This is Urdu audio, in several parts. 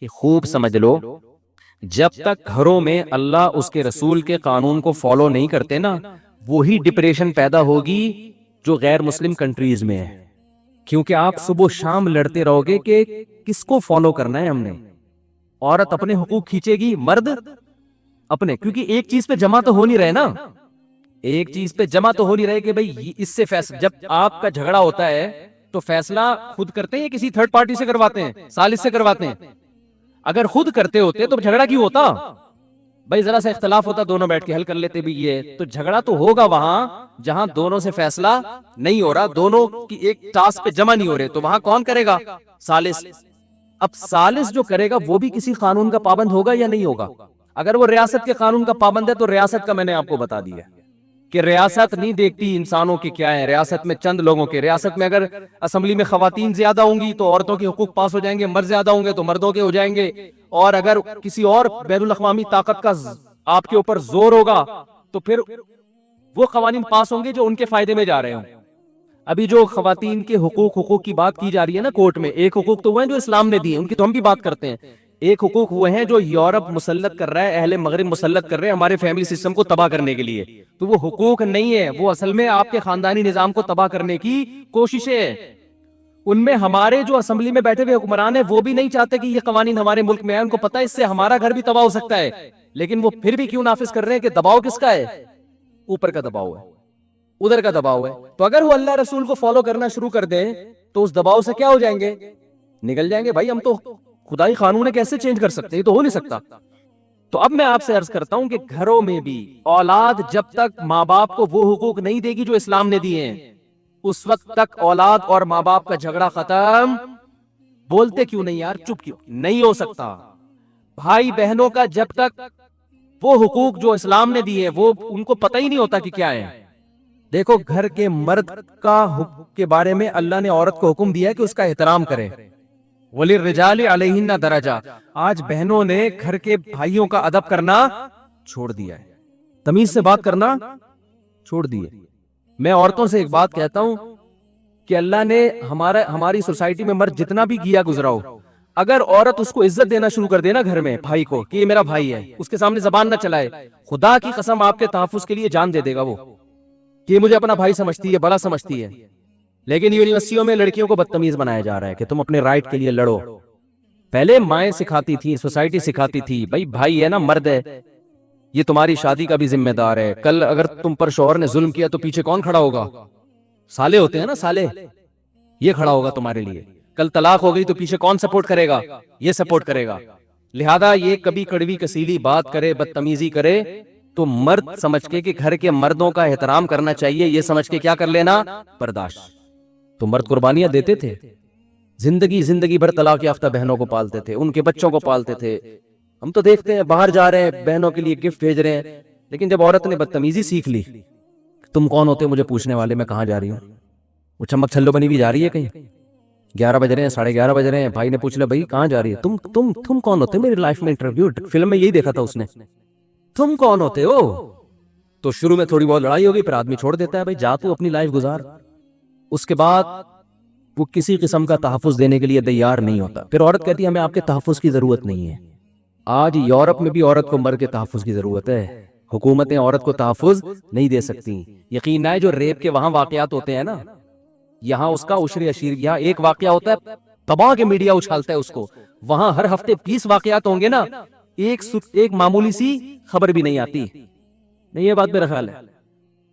کہ خوب سمجھ لو، جب تک گھروں میں اللہ اس کے رسول کے قانون کو فالو نہیں کرتے نا، وہی ڈپریشن پیدا ہوگی جو غیر مسلم کنٹریز میں ہے. کیونکہ آپ صبح و شام لڑتے رہو گے کہ کس کو فالو کرنا ہے ہم نے. عورت اپنے حقوق کھینچے گی، مرد اپنے، کیونکہ ایک چیز پہ جمع تو ہو نہیں رہے نا، ایک چیز پہ جمع تو ہو نہیں رہے کہ بھئی اس سے فیصلہ، جب آپ کا جھگڑا ہوتا ہے تو فیصلہ خود کرتے ہیں یا کسی تھرڈ پارٹی سے کرواتے ہیں، ثالث سے کرواتے ہیں؟ اگر خود کرتے ہوتے تو جھگڑا کیوں ہوتا؟ بھائی ذرا سا اختلاف ہوتا، دونوں بیٹھ کے حل کر لیتے بھی. یہ تو جھگڑا تو ہوگا وہاں جہاں دونوں سے فیصلہ نہیں ہو رہا، دونوں کی ایک ٹاسک پہ جمع نہیں ہو رہے، تو وہاں کون کرے گا؟ ثالث. اب ثالث جو کرے گا وہ بھی کسی قانون کا پابند ہوگا یا نہیں ہوگا؟ اگر وہ ریاست کے قانون کا پابند ہے تو ریاست کا میں نے آپ کو بتا دیا کہ ریاست نہیں دیکھتی انسانوں کی کیا ہے، ریاست میں چند لوگوں کے، ریاست میں اگر اسمبلی میں خواتین زیادہ ہوں گی تو عورتوں کے حقوق پاس ہو جائیں گے، مرد زیادہ ہوں گے تو مردوں کے ہو جائیں گے، اور اگر کسی اور بین الاقوامی طاقت کا آپ کے اوپر زور ہوگا تو پھر وہ قوانین پاس ہوں گے جو ان کے فائدے میں جا رہے ہوں. ابھی جو خواتین کے حقوق کی بات کی جا رہی ہے نا کورٹ میں، ایک حقوق تو وہ ہیں جو اسلام نے دیے، ان کی تو ہم بھی بات کرتے ہیں. ایک حقوق وہ ہیں جو یورپ مسلط کر رہا ہے، اہل مغرب مسلط کر رہے ہیں ہمارے فیملی سسٹم کو تباہ کرنے کے لیے. تو وہ حقوق نہیں ہے، وہ اصل میں آپ کے خاندانی نظام کو تباہ کرنے کی کوششیں ہیں. ان میں ہمارے جو اسمبلی میں بیٹھے ہوئے حکمران ہیں وہ بھی نہیں چاہتے کہ یہ قوانین ہمارے ملک میں آئے، ان کو پتہ ہے اس سے ہمارا گھر بھی تباہ ہو سکتا ہے، لیکن وہ پھر بھی کیوں نافذ کر رہے ہیں؟ کہ دباؤ کس کا ہے؟ اوپر کا دباؤ ہے، ادھر کا دباؤ ہے. تو اگر وہ اللہ رسول کو فالو کرنا شروع کر دیں تو اس دباؤ سے کیا ہو جائیں گے؟ نکل جائیں گے. بھائی ہم تو خدائی قانون ہے کیسے چینج کر سکتے ہیں؟ یہ تو ہو نہیں سکتا. تو اب میں آپ سے عرض کرتا ہوں کہ گھروں میں بھی اولاد جب تک ماں باپ کو وہ حقوق نہیں دے گی جو اسلام نے دیے ہیں، اس وقت تک اولاد اور ماں باپ کا جھگڑا ختم. بولتے کیوں نہیں یار؟ چپ کیوں؟ نہیں ہو سکتا. بھائی بہنوں کا جب تک وہ حقوق جو اسلام نے دیے وہ ان کو پتہ ہی نہیں ہوتا کہ کیا ہے. دیکھو گھر کے مرد کا حقوق کے بارے میں اللہ نے عورت کو حکم دیا ہے کہ اس کا احترام کرے. وَلِلرِّجَالِ عَلَيْهِنَّ دَرَجَةٌ. آج بہنوں نے گھر کے بھائیوں کا ادب کرنا چھوڑ دیا ہے، تمیز سے بات کرنا چھوڑ دیے. میں عورتوں سے ایک بات کہتا ہوں کہ اللہ نے ہماری سوسائٹی میں مرد جتنا بھی گیا گزرا ہو، اگر عورت اس کو عزت دینا شروع کر دے نا گھر میں، بھائی کو، کہ یہ میرا بھائی ہے، اس کے سامنے زبان نہ چلائے، خدا کی قسم آپ کے تحفظ کے لیے جان دے دے گا وہ، کہ مجھے اپنا بھائی سمجھتی ہے، بڑا سمجھتی ہے. لیکن یونیورسٹیوں میں لڑکیوں کو بدتمیز بنایا جا رہا ہے کہ تم اپنے رائٹ کے لیے لڑو. پہلے مائیں سکھاتی تھی، سوسائٹی سکھاتی تھی، بھائی بھائی ہے نا، مرد ہے، یہ تمہاری شادی کا بھی ذمہ دار ہے. کل اگر تم پر شوہر نے ظلم کیا تو پیچھے کون کھڑا ہوگا؟ سالے ہوتے ہیں نا، سالے، یہ کھڑا ہوگا تمہارے لیے. کل طلاق ہو گئی تو پیچھے کون سپورٹ کرے گا؟ یہ سپورٹ کرے گا. لہذا یہ کبھی کڑوی کسیلی بات کرے، بدتمیزی کرے تو مرد سمجھ کے کہ گھر کے مردوں کا احترام کرنا چاہیے، یہ سمجھ کے کیا کر لینا؟ برداشت. تو مرد قربانیاں دیتے تھے، زندگی بھر طلاق یافتہ بہنوں کو پالتے تھے، ان کے بچوں کو پالتے تھے. ہم تو دیکھتے ہیں باہر جا رہے ہیں بہنوں کے لیے گفٹ بھیج رہے ہیں، لیکن جب عورت نے بدتمیزی سیکھ لی، تم کون ہوتے مجھے پوچھنے والے، میں کہاں جا رہی ہوں؟ وہ چمک چھلو بنی بھی جا رہی ہے کہیں، 11 بج رہے ہیں، 11:30 بج رہے ہیں، بھائی نے پوچھ لیا بھائی کہاں جا رہی ہے؟ تم کون ہوتے؟ میری لائف میں انٹرویو فلم میں یہی دیکھا تھا اس نے، تم کون ہوتے ہو؟ تو شروع میں تھوڑی بہت لڑائی ہوگی، پھر آدمی چھوڑ دیتا ہے، بھائی جا تو اپنی لائف گزار. اس کے بعد وہ کسی قسم کا تحفظ دینے کے لیے تیار نہیں ہوتا. پھر عورت کہتی ہے ہمیں آپ کے تحفظ کی ضرورت نہیں ہے. آج یورپ میں بھی عورت کو مرد کے تحفظ کی ضرورت ہے. حکومتیں عورت کو تحفظ نہیں دے سکتی. یقین ہے جو ریپ کے وہاں واقعات ہوتے ہیں نا، یہاں اس کا عشر اشیر، یہاں ایک واقعہ ہوتا ہے تباہ کے میڈیا اچھالتا ہے اس کو، وہاں ہر ہفتے 20 واقعات ہوں گے نا، ایک معمولی سی خبر بھی نہیں آتی. نہیں یہ بات میرا خیال ہے،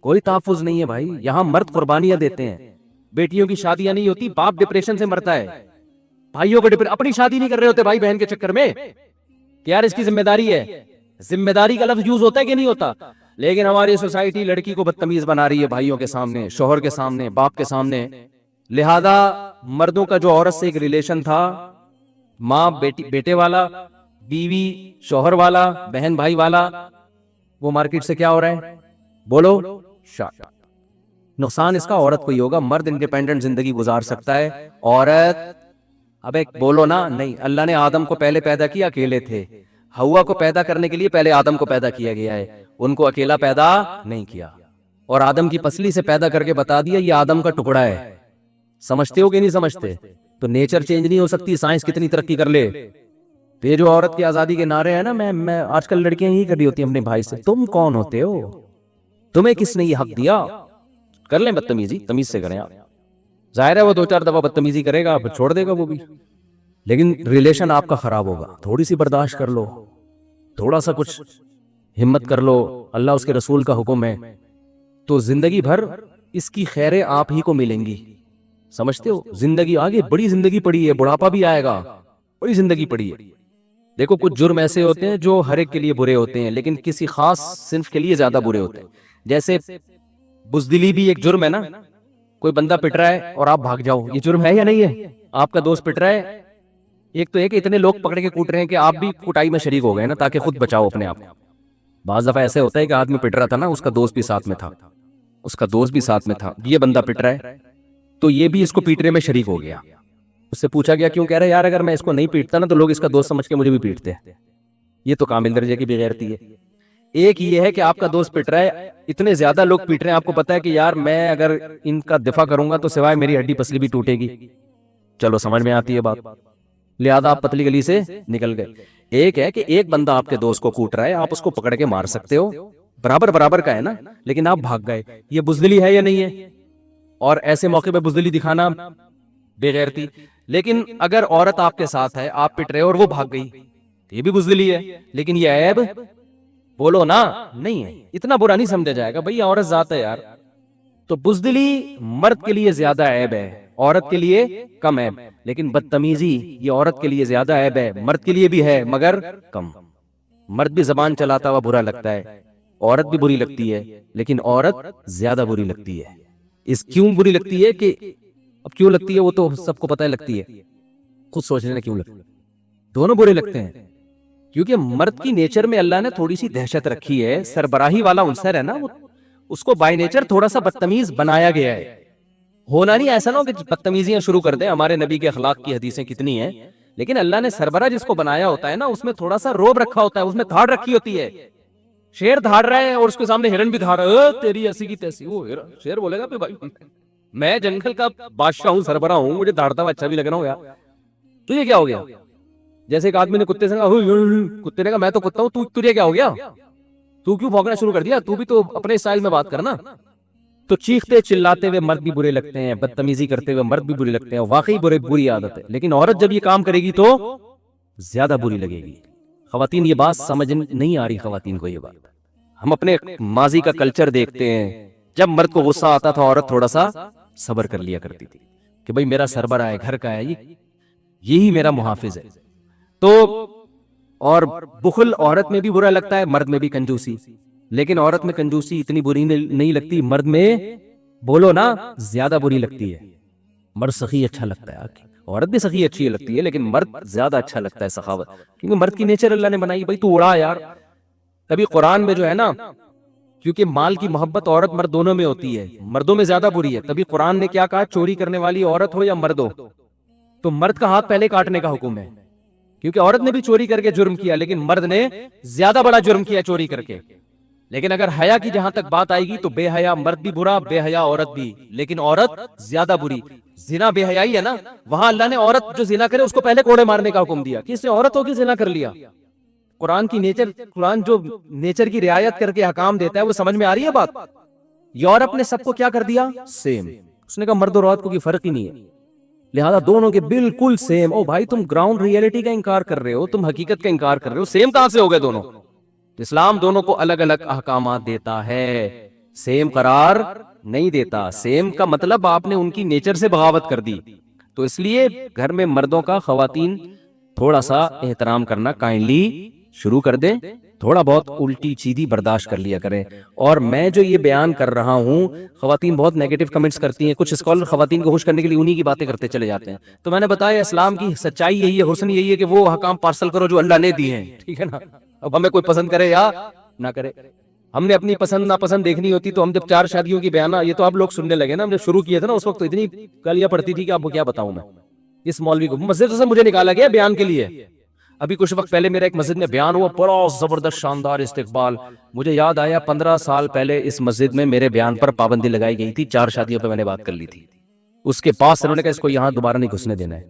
کوئی تحفظ نہیں ہے بھائی. یہاں مرد قربانیاں دیتے ہیں، بیٹیوں کی شادیاں نہیں ہوتی، باپ ڈپریشن سے مرتا ہے، بھائیوں کو اپنی شادی نہیں کر رہے ہوتے بھائی بہن کے چکر میں کہ یار اس کی ذمہ داری ہے. ذمہ داری کا لفظ یوز ہوتا ہے کہ نہیں ہوتا؟ لیکن ہماری سوسائٹی لڑکی کو بدتمیز بنا رہی ہے بھائیوں کے سامنے، شوہر کے سامنے، باپ کے سامنے. لہذا مردوں کا جو عورت سے ایک ریلیشن تھا، ماں بیٹے والا، بیوی شوہر والا، بہن بھائی والا، وہ مارکیٹ سے کیا ہو رہا ہے؟ بولو، نقصان اس کا عورت کو ہی ہوگا. مرد انڈیپینڈنٹ زندگی گزار سکتا ہے، عورت اب ایک بولو نا. نہیں، اللہ نے آدم کو پہلے پیدا کیا اکیلے تھے، ہوا کو پیدا کرنے کے لیے پہلے آدم کو پیدا کیا گیا ہے، ان کو اکیلا پیدا نہیں کیا، اور آدم کی پسلی سے پیدا کر کے بتا دیا یہ آدم کا ٹکڑا ہے. سمجھتے ہو کہ نہیں سمجھتے؟ تو نیچر چینج نہیں ہو سکتی، سائنس کتنی ترقی کر لے. تو یہ جو عورت کی آزادی کے نعرے ہیں نا، میں آج کل لڑکیاں یہی کر رہی ہوتی ہیں اپنے بھائی سے، تم کون ہوتے ہو؟ تمہیں کس نے یہ حق دیا؟ کر لیں بدتمیزی، تمیز سے کریں آپ. ظاہر ہے وہ 2-4 دفعہ بدتمیزی کرے گا پھر چھوڑ دے گا وہ بھی، لیکن ریلیشن آپ کا خراب ہوگا. تھوڑی سی برداشت کر لو، تھوڑا سا کچھ ہمت کر لو، اللہ اس کے رسول کا حکم ہے، تو زندگی بھر اس کی خیریں آپ ہی کو ملیں گی. سمجھتے ہو؟ زندگی آگے بڑی زندگی پڑی ہے، بڑھاپا بھی آئے گا، بڑی زندگی پڑی ہے. دیکھو کچھ جرم ایسے ہوتے ہیں جو ہر ایک کے لیے برے ہوتے ہیں، لیکن کسی خاص صنف کے لیے زیادہ برے ہوتے ہیں. جیسے بزدلی بھی ایک جرم ہے نا. کوئی بندہ پٹ رہا ہے اور آپ بھاگ جاؤ، یہ جرم ہے یا نہیں ہے؟ آپ کا دوست پٹ رہا ہے، ایک تو ہے کہ اتنے لوگ پکڑ کے کوٹ رہے ہیں کہ آپ بھی کٹائی میں شریک ہو گئے نا، تاکہ خود بچاؤ اپنے آپ. بعض دفعہ ایسے ہوتا ہے کہ آدمی پٹ رہا تھا نا، اس کا دوست بھی ساتھ میں تھا، اس کا دوست بھی ساتھ میں تھا، یہ بندہ پٹ رہا ہے تو یہ بھی اس کو پیٹنے میں شریک ہو گیا. اس سے پوچھا گیا کیوں؟ کہہ رہے یار اگر میں اس کو نہیں پیٹتا نا تو لوگ اس کا دوست سمجھ کے مجھے بھی پیٹتے. یہ تو کامل درجے کی بے غیرتی ہے. ایک یہ ہے کہ آپ کا دوست پٹ رہا ہے، اتنے زیادہ لوگ پیٹ رہے ہیں، آپ کو پتا ہے کہ یار میں اگر ان کا دفاع کروں گا تو سوائے میری ہڈی پسلی بھی ٹوٹے گی. چلو سمجھ میں آتی ہے بات، لہذا آپ پتلی گلی سے نکل گئے. ایک ہے کہ ایک بندہ آپ کے دوست کو کوٹ رہا ہے، آپ اس کو پکڑ کے مار سکتے ہو، برابر برابر کا ہے نا، لیکن آپ بھاگ گئے. یہ بزدلی ہے یا نہیں ہے؟ اور ایسے موقع پہ بزدلی دکھانا بے غیرتی. لیکن اگر عورت آپ کے ساتھ ہے، آپ پٹ رہے اور وہ بھاگ گئی، یہ بھی بزدلی ہے. لیکن یہ عیب بولو نا نہیں ہے، اتنا برا نہیں سمجھا جائے گا، بھئی عورت ذات ہے یار. تو بزدلی مرد کے لیے زیادہ عیب ہے، عورت کے لیے کم عیب. لیکن بدتمیزی یہ عورت کے لیے زیادہ عیب ہے، مرد کے لیے بھی ہے مگر کم. مرد بھی زبان چلاتا ہوا برا لگتا ہے، عورت بھی بری لگتی ہے، لیکن عورت زیادہ بری لگتی ہے. اس کیوں بری لگتی ہے کہ اب کیوں لگتی ہے وہ تو سب کو پتہ لگتی ہے، خود سوچ لینا کیوں لگتی ہے. دونوں برے لگتے ہیں کیونکہ مرد کی نیچر میں اللہ نے تھوڑی سی دہشت رکھی ہے، سربراہی والا عنصر ہے نا، اس کو بائی نیچر تھوڑا سا بدتمیز بنایا گیا ہے. ہونا نہیں ایسا نہ ہو کہ بدتمیزیاں شروع کر دیں، ہمارے نبی کے اخلاق کی حدیثیں کتنی ہیں، لیکن اللہ نے سربراہ جس کو بنایا ہوتا ہے نا، اس میں تھوڑا سا روب رکھا ہوتا ہے، اس میں دھاڑ رکھی ہوتی ہے. شیر دھاڑ رہا ہے اور اس کے سامنے ہرن بھی دھاڑ رہا ہے، تیری ایسی کی تیسی. وہ شیر بولے گا کہ بھائی میں جنگل کا بادشاہ ہوں، سربراہ ہوں، مجھے دھاڑتا ہوا اچھا بھی لگ رہا ہوں یار. تو یہ کیا ہو گیا؟ جیسے ایک آدمی نے کتے سے کہا، کتے نے کہا میں تو کتا ہوں، تجھے کیا ہو گیا؟ تو کیوں بھونکنا شروع کر دیا؟ تو بھی تو اپنے اسٹائل میں بات کرنا. تو چیختے چلاتے ہوئے مرد بھی برے لگتے ہیں، بدتمیزی کرتے ہوئے مرد بھی برے لگتے ہیں، واقعی بری عادت ہے. لیکن عورت جب یہ کام کرے گی تو زیادہ بری لگے گی. خواتین یہ بات سمجھ نہیں آ رہی خواتین کو. یہ بات ہم اپنے ماضی کا کلچر دیکھتے ہیں، جب مرد کو غصہ آتا تھا عورت تھوڑا سا صبر کر لیا کرتی تھی کہ بھئی میرا سربراہ ہے، گھر کا ہے، یہی میرا محافظ ہے. تو اور بخل عورت میں بھی برا لگتا ہے، مرد میں بھی کنجوسی. لیکن عورت میں کنجوسی اتنی بری نہیں لگتی، مرد میں بولو نا زیادہ بری لگتی ہے. مرد سخی اچھا لگتا ہے، عورت بھی سخی اچھی لگتی ہے، لیکن مرد زیادہ اچھا لگتا ہے سخاوت، کیونکہ مرد کی نیچر اللہ نے بنائی. بھائی تو اڑا یار. تبھی قرآن میں جو ہے نا، کیونکہ مال کی محبت عورت مرد دونوں میں ہوتی ہے، مردوں میں زیادہ بری ہے، تبھی قرآن نے کیا کہا؟ چوری کرنے والی عورت ہو یا مرد ہو تو مرد کا ہاتھ پہلے کاٹنے کا حکم ہے. کیونکہ عورت نے بھی چوری کر کے جرم کیا، لیکن مرد نے زیادہ بڑا جرم کیا چوری کر کے. لیکن اگر حیا کی جہاں تک بات آئے گی تو بے حیا مرد بھی برا، بے حیا عورت بھی، لیکن عورت زیادہ بری. زنا بے حیائی ہے نا، وہاں اللہ نے عورت جو زنا کرے اس کو پہلے کوڑے مارنے کا حکم دیا کہ اس نے عورت ہو کے زنا کر لیا. قرآن کی نیچر، قرآن جو نیچر کی رعایت کر کے حکام دیتا ہے وہ سمجھ میں آ رہی ہے بات. یورپ نے سب کو کیا کر دیا؟ سیم. اس نے کہا مرد اور عورت کو کوئی فرق ہی نہیں ہے، لہذا دونوں کے بالکل سیم. او بھائی تم گراؤنڈ ریئلٹی کا انکار کر رہے ہو، تم حقیقت کا انکار کر رہے ہو، سیم کہاں سے ہو گئے دونوں؟ اسلام دونوں کو الگ الگ احکامات دیتا ہے، سیم قرار نہیں دیتا. سیم کا مطلب آپ نے ان کی نیچر سے بغاوت کر دی. تو اس لیے گھر میں مردوں کا خواتین تھوڑا سا احترام کرنا کائنڈلی شروع کر دیں، تھوڑا بہت الٹی سیدھی برداشت کر لیا کریں. اور میں جو یہ بیان کر رہا ہوں، خواتین بہت نیگیٹو کمنٹس کرتی ہیں، کچھ اسکالر خواتین کو خوش کرنے کے لیے انہی کی باتیں کرتے چلے جاتے ہیں. تو میں نے بتایا اسلام کی سچائی یہی ہے، حسن یہی ہے کہ وہ احکام پارسل کرو جو اللہ نے دیے ہیں، ٹھیک ہے نا. اب ہمیں کوئی پسند کرے یا نہ کرے، ہم نے اپنی پسند ناپسند دیکھنی ہوتی تو ہم جب 4 شادیوں کی بیان، یہ تو آپ لوگ سننے لگے نا، ہم جب شروع کیے تھے نا اس وقت تو اتنی گالیاں پڑتی تھی کہ آپ کو کیا بتاؤں میں. اس مولوی کو مسجد سے مجھے نکالا گیا بیان کے لیے. ابھی کچھ وقت پہلے میرا ایک مسجد میں بیان ہوا، بڑا زبردست شاندار استقبال. مجھے یاد آیا 15 سال پہلے اس مسجد میں میرے بیان پر پابندی لگائی گئی تھی، 4 شادیوں پہ میں نے بات کر لی تھی. اس کے پاس انہوں نے کہا اس کو یہاں دوبارہ نہیں گھسنے دینا ہے.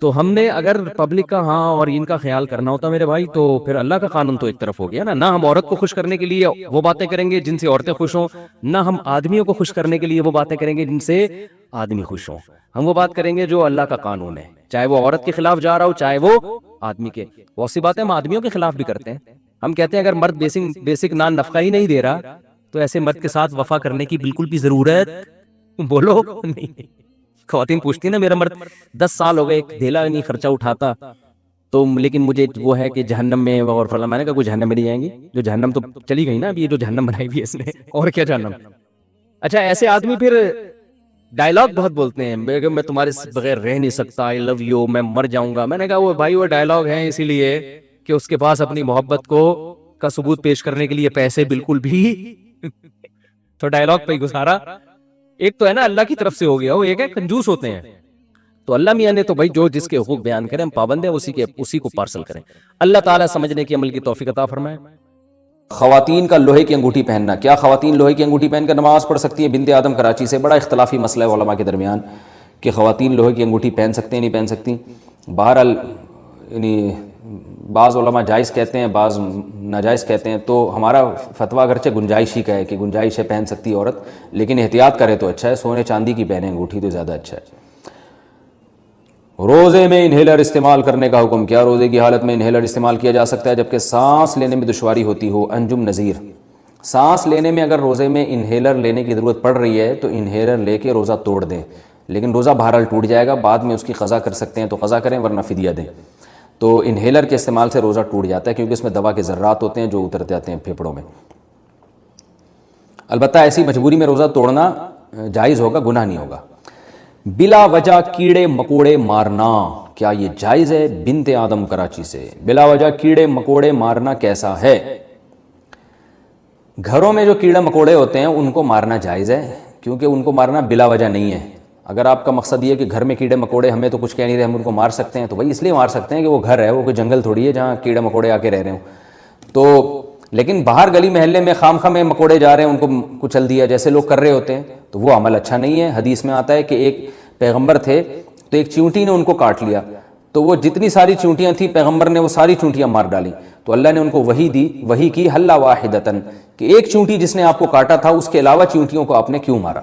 تو ہم نے اگر پبلک کا ہاں اور ان کا خیال کرنا ہوتا میرے بھائی تو پھر اللہ کا قانون تو ایک طرف ہو گیا نا. نہ ہم عورت کو خوش کرنے کے لیے وہ باتیں کریں گے جن سے عورتیں خوش ہوں, نہ ہم آدمیوں کو خوش کرنے کے لیے وہ باتیں کریں گے جن سے آدمی خوش ہوں. ہم وہ بات کریں گے جو اللہ کا قانون ہے, چاہے وہ عورت کے خلاف جا رہا ہو چاہے وہ آدمی کے. بہت سی باتیں ہم آدمیوں کے خلاف بھی کرتے ہیں. ہم کہتے ہیں اگر مرد بیسک نان نفقہ ہی نہیں دے رہا تو ایسے مرد کے ساتھ وفا کرنے کی بالکل بھی ضرورت بولو نہیں. خواتین پوچھتی ہیں نا میرا مرد 10 سال ہو گئے ایک دھیلا نہیں خرچہ اٹھاتا تو لیکن مجھے وہ ہے کہ جہنم میں اور فلاں. میں نے کہا کوئی جہنم میں نہیں جائیں گی, جو جہنم تو چلی گئی نا اب, یہ جو جہنم بنائی ہوئی ہے اس نے, اور کیا جہنم. اچھا ایسے آدمی پھر ڈائلاگ بہت بولتے ہیں, میں تمہارے بغیر رہ نہیں سکتا, آئی لو یو, میں مر جاؤں گا. میں نے کہا وہ بھائی وہ ڈائلاگ ہے اسی لیے کہ اس کے پاس اپنی محبت کو کا ثبوت پیش کرنے کے لیے پیسے بالکل بھی تو ڈائلاگ پہ ہی گزارا. ایک تو ہے نا اللہ کی طرف سے ہو گیا, وہ ایک ہے کنجوس ہوتے ہیں. تو اللہ میاں نے تو بھائی جو جس کے حقوق بیان کریں ہم پابند ہیں, اسی کو پارسل کریں. اللہ تعالیٰ سمجھنے کی عمل کی توفیق عطا فرمائے. خواتین کا لوہے کی انگوٹھی پہننا, کیا خواتین لوہے کی انگوٹھی پہن کر نماز پڑھ سکتی ہیں؟ بنت آدم کراچی سے. بڑا اختلافی مسئلہ ہے علماء کے درمیان کہ خواتین لوہے کی انگوٹھی پہن سکتے ہیں نہیں پہن سکتی. بہرحال یعنی بعض علماء جائز کہتے ہیں بعض ناجائز کہتے ہیں. تو ہمارا فتویٰ اگرچہ گنجائش ہی کا ہے کہ گنجائش ہے پہن سکتی ہے عورت, لیکن احتیاط کرے تو اچھا ہے. سونے چاندی کی پہنے انگوٹھی تو زیادہ اچھا ہے. روزے میں انہیلر استعمال کرنے کا حکم, کیا روزے کی حالت میں انہیلر استعمال کیا جا سکتا ہے جبکہ سانس لینے میں دشواری ہوتی ہو؟ انجم نذیر. سانس لینے میں اگر روزے میں انہیلر لینے کی ضرورت پڑ رہی ہے تو انہیلر لے کے روزہ توڑ دیں, لیکن روزہ بہرحال ٹوٹ جائے گا, بعد میں اس کی قضا کر سکتے ہیں تو قضا کریں ورنہ فدیہ دیں. تو انہیلر کے استعمال سے روزہ ٹوٹ جاتا ہے کیونکہ اس میں دوا کے ذرات ہوتے ہیں جو اتر جاتے ہیں پھیپھڑوں میں. البتہ ایسی مجبوری میں روزہ توڑنا جائز ہوگا, گناہ نہیں ہوگا. بلا وجہ کیڑے مکوڑے مارنا, کیا یہ جائز ہے؟ بنت آدم کراچی سے. بلا وجہ کیڑے مکوڑے مارنا کیسا ہے؟ گھروں میں جو کیڑے مکوڑے ہوتے ہیں ان کو مارنا جائز ہے کیونکہ ان کو مارنا بلا وجہ نہیں ہے. اگر آپ کا مقصد یہ کہ گھر میں کیڑے مکوڑے ہمیں تو کچھ کہہ نہیں رہے ہم ان کو مار سکتے ہیں, تو وہی اس لیے مار سکتے ہیں کہ وہ گھر ہے, وہ کوئی جنگل تھوڑی ہے جہاں کیڑے مکوڑے آ کے رہ رہے ہوں. تو لیکن باہر گلی محلے میں خام خواہ میں مکوڑے جا رہے ہیں ان کو کچل دیا جیسے لوگ کر رہے ہوتے ہیں, تو وہ عمل اچھا نہیں ہے. حدیث میں آتا ہے کہ ایک پیغمبر تھے تو ایک چیونٹی نے ان کو کاٹ لیا, تو وہ جتنی ساری چیونٹیاں تھیں پیغمبر نے وہ ساری چیونٹیاں مار ڈالیں. تو اللہ نے ان کو وحی دی, وحی کی حلا واحدتن, کہ ایک چیونٹی جس نے آپ کو کاٹا تھا اس کے علاوہ چیونٹیوں کو آپ نے کیوں مارا.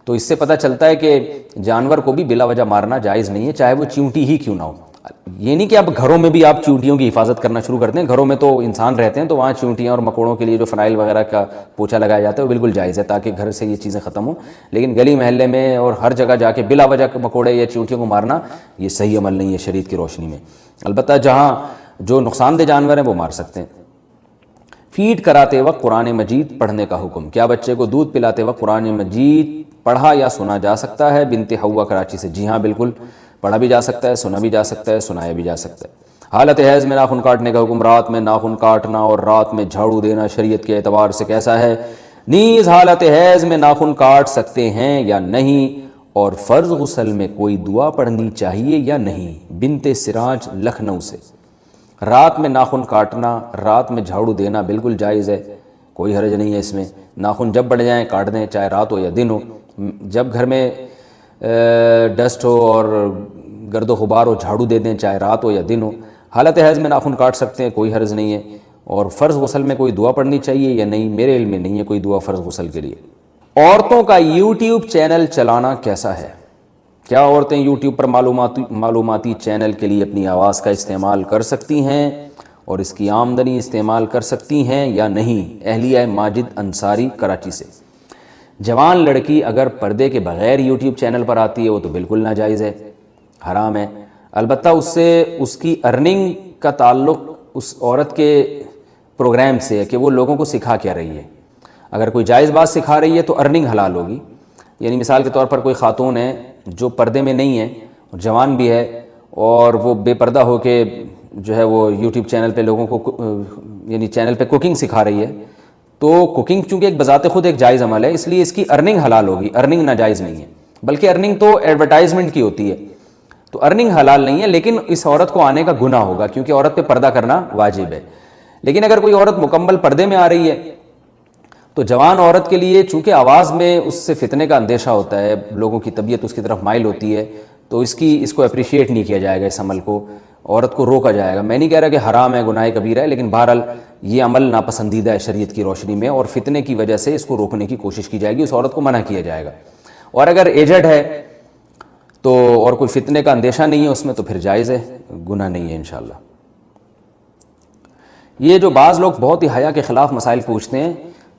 تو اس سے پتہ چلتا ہے کہ جانور کو بھی بلا وجہ مارنا جائز نہیں ہے, چاہے وہ چیونٹی ہی کیوں نہ ہو. یہ نہیں کہ اب گھروں میں بھی آپ چیونٹیوں کی حفاظت کرنا شروع کرتے ہیں. گھروں میں تو انسان رہتے ہیں تو وہاں چیونٹیاں اور مکوڑوں کے لیے جو فنائل وغیرہ کا پوچھا لگایا جاتا ہے وہ بالکل جائز ہے تاکہ گھر سے یہ چیزیں ختم ہوں. لیکن گلی محلے میں اور ہر جگہ جا کے بلا وجہ مکوڑے یا چیونٹیوں کو مارنا یہ صحیح عمل نہیں ہے شریعت کی روشنی میں. البتہ جہاں جو نقصان دہ جانور ہیں وہ مار سکتے ہیں. فیڈ کراتے وقت قرآن مجید پڑھنے کا حکم, کیا بچے کو دودھ پلاتے وقت قرآن مجید پڑھا یا سنا جا سکتا ہے؟ بنت ہوا کراچی سے. جی ہاں بالکل, پڑھا بھی جا سکتا ہے, سنا بھی جا سکتا ہے, سنایا بھی جا سکتا ہے. حالت حیض میں ناخن کاٹنے کا حکم, رات میں ناخن کاٹنا اور رات میں جھاڑو دینا شریعت کے اعتبار سے کیسا ہے؟ نیز حالت حیض میں ناخن کاٹ سکتے ہیں یا نہیں, اور فرض غسل میں کوئی دعا پڑھنی چاہیے یا نہیں؟ بنت سراج لکھنؤ سے. رات میں ناخن کاٹنا, رات میں جھاڑو دینا بالکل جائز ہے, کوئی حرج نہیں ہے اس میں. ناخن جب بڑھ جائیں کاٹ دیں, چاہے رات ہو یا دن ہو. جب گھر میں ڈسٹ ہو اور گرد و غبار ہو جھاڑو دے دیں, چاہے رات ہو یا دن ہو. حالت حیض میں ناخن کاٹ سکتے ہیں, کوئی حرج نہیں ہے. اور فرض غسل میں کوئی دعا پڑھنی چاہیے یا نہیں؟ میرے علم میں نہیں ہے کوئی دعا فرض غسل کے لیے. عورتوں کا یوٹیوب چینل چلانا کیسا ہے؟ کیا عورتیں یوٹیوب پر معلوماتی چینل کے لیے اپنی آواز کا استعمال کر سکتی ہیں اور اس کی آمدنی استعمال کر سکتی ہیں یا نہیں؟ اہلیہ ماجد انصاری کراچی سے. جوان لڑکی اگر پردے کے بغیر یوٹیوب چینل پر آتی ہے وہ تو بالکل ناجائز ہے, حرام ہے. البتہ اس سے اس کی ارننگ کا تعلق اس عورت کے پروگرام سے ہے کہ وہ لوگوں کو سکھا کیا رہی ہے. اگر کوئی جائز بات سکھا رہی ہے تو ارننگ حلال ہوگی. یعنی مثال کے طور پر کوئی خاتون ہے جو پردے میں نہیں ہے, جوان بھی ہے, اور وہ بے پردہ ہو کے جو ہے وہ یوٹیوب چینل پہ لوگوں کو یعنی چینل پہ کوکنگ سکھا رہی ہے, تو کوکنگ چونکہ ایک بذات خود ایک جائز عمل ہے اس لیے اس کی ارننگ حلال ہوگی, ارننگ ناجائز نہیں ہے. بلکہ ارننگ تو ایڈورٹائزمنٹ کی ہوتی ہے, تو ارننگ حلال نہیں ہے, لیکن اس عورت کو آنے کا گناہ ہوگا کیونکہ عورت پہ پردہ کرنا واجب ہے. لیکن اگر کوئی عورت مکمل پردے میں آ رہی ہے تو جوان عورت کے لیے چونکہ آواز میں اس سے فتنے کا اندیشہ ہوتا ہے, لوگوں کی طبیعت اس کی طرف مائل ہوتی ہے, تو اس کو اپریشیٹ نہیں کیا جائے گا، اس عمل کو عورت کو روکا جائے گا. میں نہیں کہہ رہا کہ حرام ہے، گناہ کبیرہ ہے، لیکن بہرحال یہ عمل ناپسندیدہ ہے شریعت کی روشنی میں، اور فتنے کی وجہ سے اس کو روکنے کی کوشش کی جائے گی، اس عورت کو منع کیا جائے گا. اور اگر ایجڈ ہے تو اور کوئی فتنے کا اندیشہ نہیں ہے اس میں تو پھر جائز ہے، گناہ نہیں ہے انشاءاللہ. یہ جو بعض لوگ بہت ہی حیا کے خلاف مسائل پوچھتے ہیں،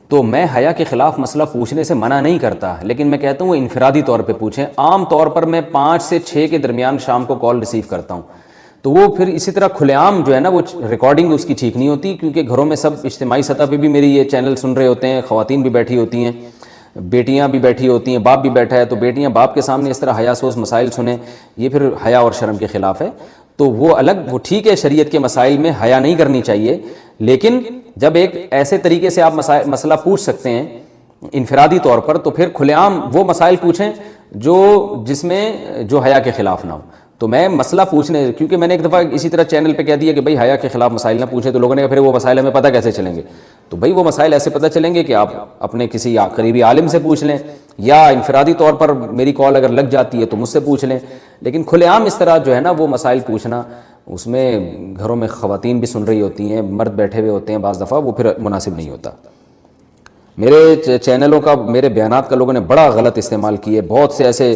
تو میں حیا کے خلاف مسئلہ پوچھنے سے منع نہیں کرتا، لیکن میں کہتا ہوں وہ انفرادی طور پہ پوچھیں. عام طور پر میں 5 سے 6 کے درمیان شام کو کال ریسیو کرتا ہوں، تو وہ پھر اسی طرح کھلے عام جو ہے نا وہ ریکارڈنگ اس کی ٹھیک نہیں ہوتی، کیونکہ گھروں میں سب اجتماعی سطح پہ بھی میری یہ چینل سن رہے ہوتے ہیں، خواتین بھی بیٹھی ہوتی ہیں، بیٹیاں بھی بیٹھی ہوتی ہیں، باپ بھی بیٹھا ہے، تو بیٹیاں باپ کے سامنے اس طرح حیا سوز مسائل سنیں، یہ پھر حیا اور شرم کے خلاف ہے. تو وہ الگ، وہ ٹھیک ہے، شریعت کے مسائل میں حیا نہیں کرنی چاہیے، لیکن جب ایک ایسے طریقے سے آپ مسئلہ پوچھ سکتے ہیں انفرادی طور پر، تو پھر کھلے عام وہ مسائل پوچھیں جس میں جو حیا کے خلاف نہ ہو. تو میں مسئلہ پوچھنے، کیونکہ میں نے ایک دفعہ اسی طرح چینل پہ کہہ دیا کہ بھائی حیا کے خلاف مسائل نہ پوچھیں، تو لوگوں نے کہا پھر وہ مسائل ہمیں پتہ کیسے چلیں گے؟ تو بھائی وہ مسائل ایسے پتہ چلیں گے کہ آپ اپنے کسی قریبی عالم سے پوچھ لیں، یا انفرادی طور پر میری کال اگر لگ جاتی ہے تو مجھ سے پوچھ لیں. لیکن کھلے عام اس طرح جو ہے نا وہ مسائل پوچھنا، اس میں گھروں میں خواتین بھی سن رہی ہوتی ہیں، مرد بیٹھے ہوئے ہوتے ہیں، بعض دفعہ وہ پھر مناسب نہیں ہوتا. میرے چینلوں کا، میرے بیانات کا لوگوں نے بڑا غلط استعمال کیے، بہت سے ایسے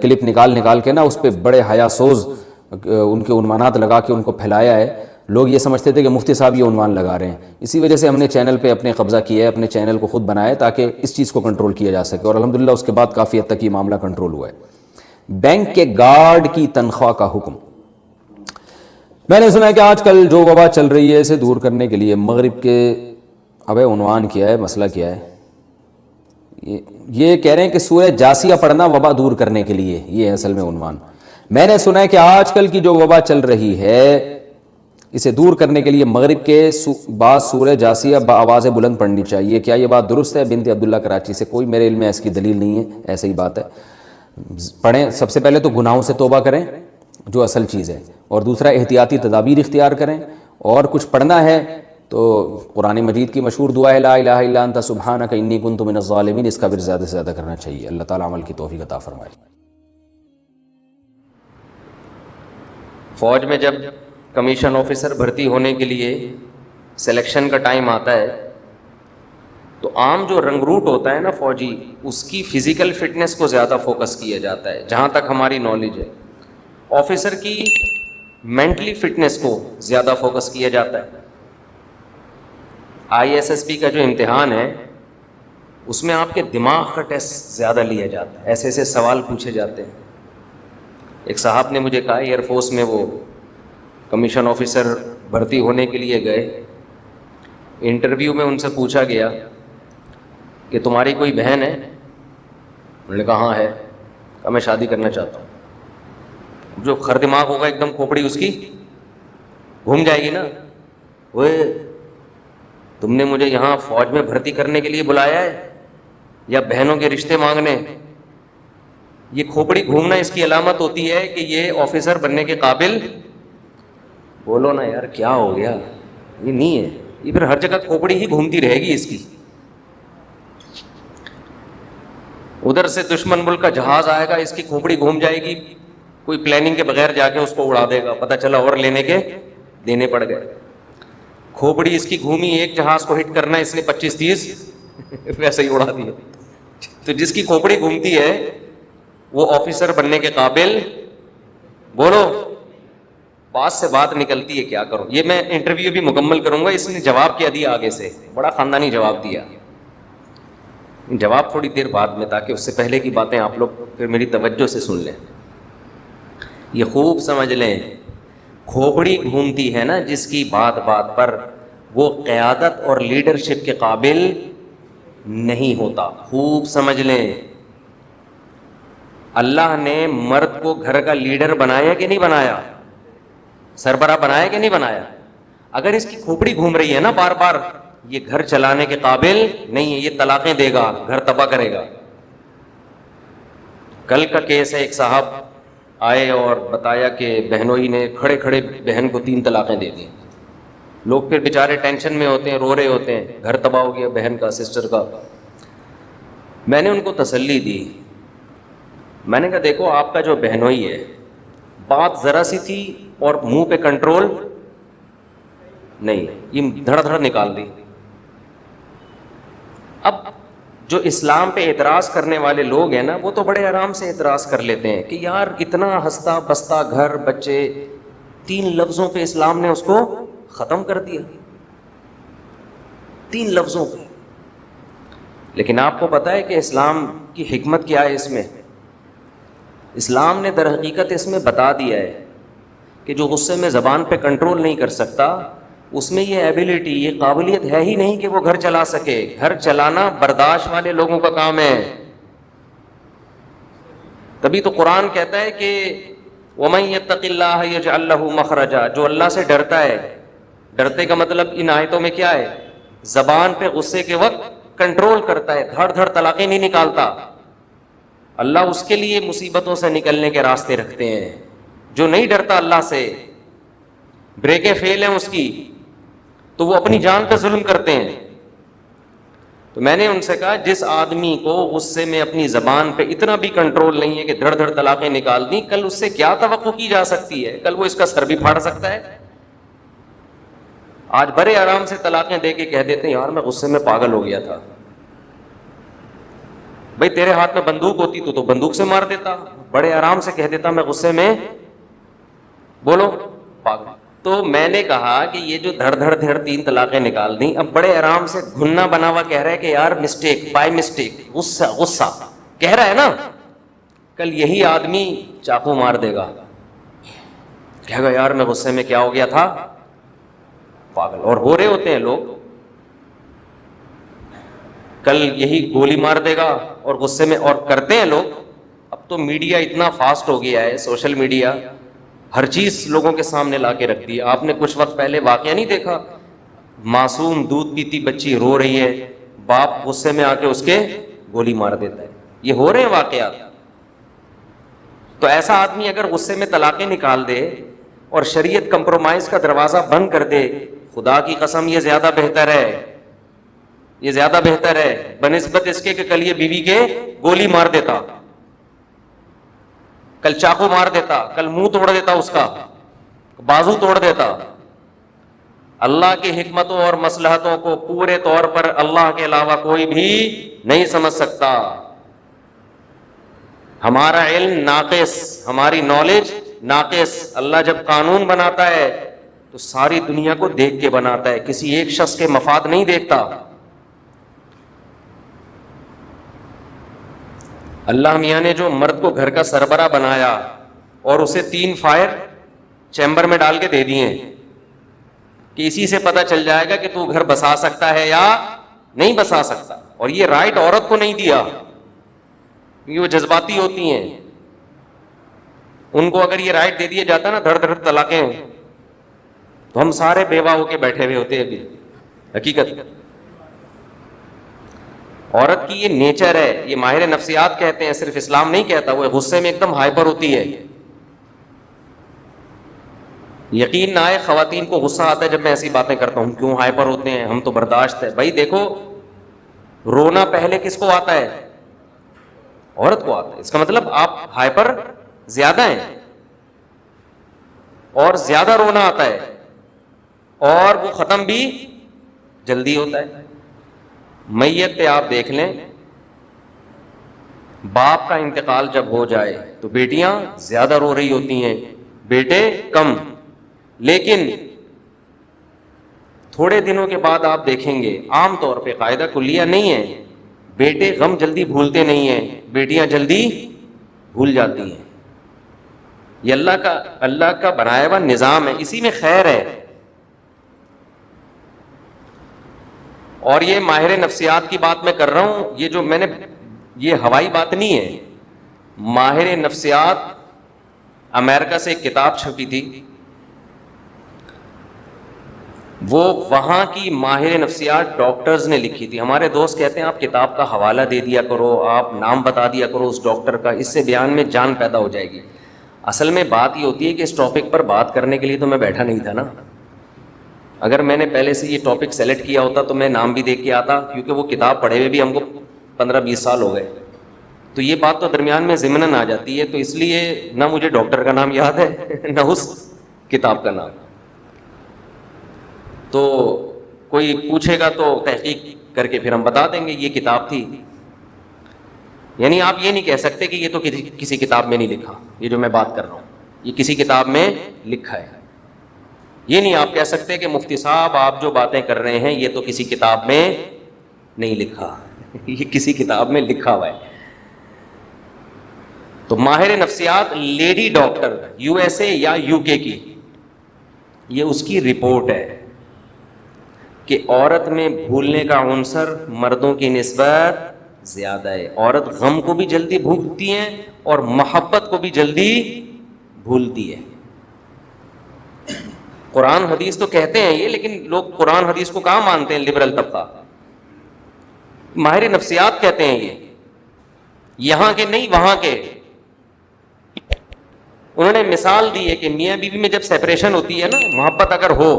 کلپ نکال کے نا اس پہ بڑے حیا سوز ان کے عنوانات لگا کے ان کو پھیلایا ہے. لوگ یہ سمجھتے تھے کہ مفتی صاحب یہ عنوان لگا رہے ہیں، اسی وجہ سے ہم نے چینل پہ اپنے قبضہ کیا ہے، اپنے چینل کو خود بنایا تاکہ اس چیز کو کنٹرول کیا جا سکے، اور الحمدللہ اس کے بعد کافی حد تک یہ معاملہ کنٹرول ہوا ہے. بینک کے گارڈ کی تنخواہ کا حکم. میں نے سنا ہے کہ آج کل جو وبا چل رہی ہے اسے دور کرنے کے لیے مغرب کے عنوان کیا ہے، مسئلہ کیا ہے؟ یہ کہہ رہے ہیں کہ سورہ جاسیہ پڑھنا وبا دور کرنے کے لیے، یہ ہے اصل میں عنوان. میں نے سنا ہے کہ آج کل کی جو وبا چل رہی ہے اسے دور کرنے کے لیے مغرب کے بعد سورہ جاسیہ بآواز بلند پڑھنی چاہیے. کیا یہ بات درست ہے؟ بنت عبداللہ کراچی سے. کوئی میرے علم میں اس کی دلیل نہیں ہے، ایسے ہی بات ہے. پڑھیں، سب سے پہلے تو گناہوں سے توبہ کریں جو اصل چیز ہے، اور دوسرا احتیاطی تدابیر اختیار کریں، اور کچھ پڑھنا ہے تو قرآن مجید کی مشہور دعا ہے لا الہ الا انت سبحانک انی کنت من الظالمین، اس کا بھی زیادہ سے زیادہ کرنا چاہیے. اللہ تعالیٰ عمل کی توفیق عطا فرمائے. فوج میں جب کمیشن آفیسر بھرتی ہونے کے لیے سلیکشن کا ٹائم آتا ہے تو عام جو رنگروٹ ہوتا ہے نا فوجی، اس کی فزیکل فٹنس کو زیادہ فوکس کیا جاتا ہے جہاں تک ہماری نالج ہے. آفیسر کی مینٹلی فٹنس کو زیادہ فوکس کیا جاتا ہے. ISSB کا جو امتحان ہے اس میں آپ کے دماغ کا ٹیسٹ زیادہ لیا جاتا ہے، ایسے ایسے سوال پوچھے جاتے ہیں. ایک صاحب نے مجھے کہا ایئر فورس میں وہ کمیشن آفیسر بھرتی ہونے کے لیے گئے، انٹرویو میں ان سے پوچھا گیا کہ تمہاری کوئی بہن ہے؟ انہوں نے کہا ہاں ہے. کہا میں شادی کرنا چاہتا ہوں. جو خر دماغ ہوگا ایک دم کھوپڑی اس کی گھوم جائے گی نا، وہ تم نے مجھے یہاں فوج میں بھرتی کرنے کے لیے بلایا ہے یا بہنوں کے رشتے مانگنے؟ یہ کھوپڑی گھومنا اس کی علامت ہوتی ہے کہ یہ آفیسر بننے کے قابل. بولو نا یار کیا ہو گیا؟ یہ نہیں ہے، یہ پھر ہر جگہ کھوپڑی ہی گھومتی رہے گی اس کی. ادھر سے دشمن ملک کا جہاز آئے گا، اس کی کھوپڑی گھوم جائے گی، کوئی پلاننگ کے بغیر جا کے اس کو اڑا دے گا، پتہ چلا اور لینے کے دینے پڑ گئے. کھوپڑی اس کی گھومی، ایک جہاز کو ہٹ کرنا اس نے 25-30 ویسے ہی اڑا دیا. تو جس کی کھوپڑی گھومتی ہے وہ آفیسر بننے کے قابل. بولو، بات سے بات نکلتی ہے، کیا کروں. یہ میں انٹرویو بھی مکمل کروں گا. اس نے جواب کیا دیا آگے سے، بڑا خاندانی جواب دیا. جواب تھوڑی دیر بعد میں، تاکہ اس سے پہلے کی باتیں آپ لوگ پھر میری توجہ سے سن لیں. یہ خوب سمجھ لیں، کھوپڑی گھومتی ہے نا جس کی بات بات پر، وہ قیادت اور لیڈرشپ کے قابل نہیں ہوتا. خوب سمجھ لیں، اللہ نے مرد کو گھر کا لیڈر بنایا کہ نہیں بنایا؟ سربراہ بنایا کہ نہیں بنایا؟ اگر اس کی کھوپڑی گھوم رہی ہے نا بار بار، یہ گھر چلانے کے قابل نہیں ہے، یہ طلاقیں دے گا، گھر تباہ کرے گا. کل کا کیس ہے، ایک صاحب آئے اور بتایا کہ بہنوئی نے کھڑے کھڑے بہن کو 3 طلاقیں دے دی. لوگ پھر بیچارے ٹینشن میں ہوتے ہیں، رو رہے ہوتے ہیں، گھر تباہ ہو گیا بہن کا، سسٹر کا. میں نے ان کو تسلی دی، میں نے کہا دیکھو آپ کا جو بہنوئی ہے, بات ذرا سی تھی اور منہ پہ کنٹرول نہیں, یہ دھڑ دھڑ نکال دی. اب جو اسلام پہ اعتراض کرنے والے لوگ ہیں نا, وہ تو بڑے آرام سے اعتراض کر لیتے ہیں کہ یار اتنا ہنستا بستا گھر بچے, 3 لفظوں پہ اسلام نے اس کو ختم کر دیا, 3 لفظوں پہ. لیکن آپ کو پتہ ہے کہ اسلام کی حکمت کیا ہے اس میں؟ اسلام نے در حقیقت اس میں بتا دیا ہے کہ جو غصے میں زبان پہ کنٹرول نہیں کر سکتا, اس میں یہ ایبلٹی, یہ قابلیت ہے ہی نہیں کہ وہ گھر چلا سکے. گھر چلانا برداشت والے لوگوں کا کام ہے. تبھی تو قرآن کہتا ہے کہ وَمَن يَتَّقِ اللَّهَ يَجْعَل لَّهُ مَخْرَجًا, جو اللہ سے ڈرتا ہے. ڈرتے کا مطلب ان آیتوں میں کیا ہے؟ زبان پہ غصے کے وقت کنٹرول کرتا ہے, دھڑ دھڑ طلاقیں نہیں نکالتا. اللہ اس کے لیے مصیبتوں سے نکلنے کے راستے رکھتے ہیں. جو نہیں ڈرتا اللہ سے, بریکیں فیل ہیں اس کی, تو وہ اپنی جان پہ ظلم کرتے ہیں. تو میں نے ان سے کہا جس آدمی کو غصے میں اپنی زبان پہ اتنا بھی کنٹرول نہیں ہے کہ دھڑ دھڑ طلاقیں نکال دیں, کل اس سے کیا توقع کی جا سکتی ہے؟ کل وہ اس کا سر بھی پھاڑ سکتا ہے. آج بڑے آرام سے طلاقیں دے کے کہہ دیتے ہیں یار میں غصے میں پاگل ہو گیا تھا. بھائی تیرے ہاتھ میں بندوق ہوتی تو بندوق سے مار دیتا, بڑے آرام سے کہہ دیتا میں غصے میں بولو پاگل. تو میں نے کہا کہ یہ جو دھڑ دھڑ 3 طلاقیں نکال دیں, اب بڑے آرام سے گھننا بنا ہوا کہہ رہا ہے کہ یار مسٹیک بائی مسٹیک, غصہ کہہ رہا ہے نا, کل یہی آدمی چاقو مار دے گا, کہے گا یار میں غصے میں کیا ہو گیا تھا, پاگل. اور ہو رہے ہوتے ہیں لوگ, کل یہی گولی مار دے گا اور غصے میں, اور کرتے ہیں لوگ. اب تو میڈیا اتنا فاسٹ ہو گیا ہے, سوشل میڈیا ہر چیز لوگوں کے سامنے لا کے رکھ دی. آپ نے کچھ وقت پہلے واقعہ نہیں دیکھا, معصوم دودھ پیتی بچی رو رہی ہے, باپ غصے میں آ کے اس کے گولی مار دیتا ہے. یہ ہو رہے ہیں واقعات. تو ایسا آدمی اگر غصے میں طلاقیں نکال دے اور شریعت کمپرومائز کا دروازہ بند کر دے, خدا کی قسم یہ زیادہ بہتر ہے, یہ زیادہ بہتر ہے بنسبت اس کے کہ کل یہ بیوی کے گولی مار دیتا, کل چاقو مار دیتا, کل منہ توڑ دیتا, اس کا بازو توڑ دیتا. اللہ کی حکمتوں اور مصلحتوں کو پورے طور پر اللہ کے علاوہ کوئی بھی نہیں سمجھ سکتا. ہمارا علم ناقص, ہماری نالج ناقص. اللہ جب قانون بناتا ہے تو ساری دنیا کو دیکھ کے بناتا ہے, کسی ایک شخص کے مفاد نہیں دیکھتا. اللہ میاں نے جو مرد کو گھر کا سربراہ بنایا اور اسے 3 فائر چیمبر میں ڈال کے دے دیے کہ اسی سے پتہ چل جائے گا کہ تو گھر بسا سکتا ہے یا نہیں بسا سکتا. اور یہ رائٹ عورت کو نہیں دیا کیونکہ وہ جذباتی ہوتی ہیں. ان کو اگر یہ رائٹ دے دیا جاتا نا دھڑ دھڑ طلاقیں, تو ہم سارے بیوہ ہو کے بیٹھے ہوئے ہوتے. ابھی حقیقت عورت کی یہ نیچر ہے, یہ ماہر نفسیات کہتے ہیں, صرف اسلام نہیں کہتا. وہ غصے میں ایک دم ہائپر ہوتی ہے. یقین نہ آئے خواتین کو غصہ آتا ہے جب میں ایسی باتیں کرتا ہوں, کیوں ہائپر ہوتے ہیں, ہم تو برداشت ہے. بھائی دیکھو رونا پہلے کس کو آتا ہے؟ عورت کو آتا ہے. اس کا مطلب آپ ہائپر زیادہ ہیں اور زیادہ رونا آتا ہے, اور وہ ختم بھی جلدی ہوتا ہے. میت پہ آپ دیکھ لیں, باپ کا انتقال جب ہو جائے تو بیٹیاں زیادہ رو رہی ہوتی ہیں, بیٹے کم. لیکن تھوڑے دنوں کے بعد آپ دیکھیں گے, عام طور پہ قاعدہ کلیہ نہیں ہے, بیٹے غم جلدی بھولتے نہیں ہیں, بیٹیاں جلدی بھول جاتی ہیں. یہ اللہ کا بنایا ہوا نظام ہے, اسی میں خیر ہے. اور یہ ماہر نفسیات کی بات میں کر رہا ہوں, یہ جو میں نے, یہ ہوائی بات نہیں ہے. ماہر نفسیات, امریکہ سے ایک کتاب چھپی تھی, وہ وہاں کی ماہر نفسیات ڈاکٹرز نے لکھی تھی. ہمارے دوست کہتے ہیں آپ کتاب کا حوالہ دے دیا کرو, آپ نام بتا دیا کرو اس ڈاکٹر کا, اس سے بیان میں جان پیدا ہو جائے گی. اصل میں بات یہ ہوتی ہے کہ اس ٹاپک پر بات کرنے کے لیے تو میں بیٹھا نہیں تھا نا. اگر میں نے پہلے سے یہ ٹاپک سیلیکٹ کیا ہوتا تو میں نام بھی دیکھ کے آتا, کیونکہ وہ کتاب پڑھے ہوئے بھی ہم کو 15-20 سال ہو گئے. تو یہ بات تو درمیان میں ضمناً آ جاتی ہے، تو اس لیے نہ مجھے ڈاکٹر کا نام یاد ہے نہ اس کتاب کا نام. تو کوئی پوچھے گا تو تحقیق کر کے پھر ہم بتا دیں گے یہ کتاب تھی. یعنی آپ یہ نہیں کہہ سکتے کہ یہ تو کسی کتاب میں نہیں لکھا، یہ جو میں بات کر رہا ہوں یہ کسی کتاب میں لکھا ہے. یہ نہیں آپ کہہ سکتے کہ مفتی صاحب آپ جو باتیں کر رہے ہیں یہ تو کسی کتاب میں نہیں لکھا، یہ کسی کتاب میں لکھا ہوا ہے. تو ماہر نفسیات lady doctor U S A یا یو کے کی، یہ اس کی رپورٹ ہے کہ عورت میں بھولنے کا عنصر مردوں کی نسبت زیادہ ہے. عورت غم کو بھی جلدی بھولتی ہے اور محبت کو بھی جلدی بھولتی ہے. قرآن حدیث تو کہتے ہیں یہ، لیکن لوگ قرآن حدیث کو کہاں مانتے ہیں؟ لبرل طبقہ. ماہر نفسیات کہتے ہیں یہ، یہاں کے نہیں وہاں کے. انہوں نے مثال دی ہے کہ میاں بیوی میں جب سیپریشن ہوتی ہے نا، محبت اگر ہو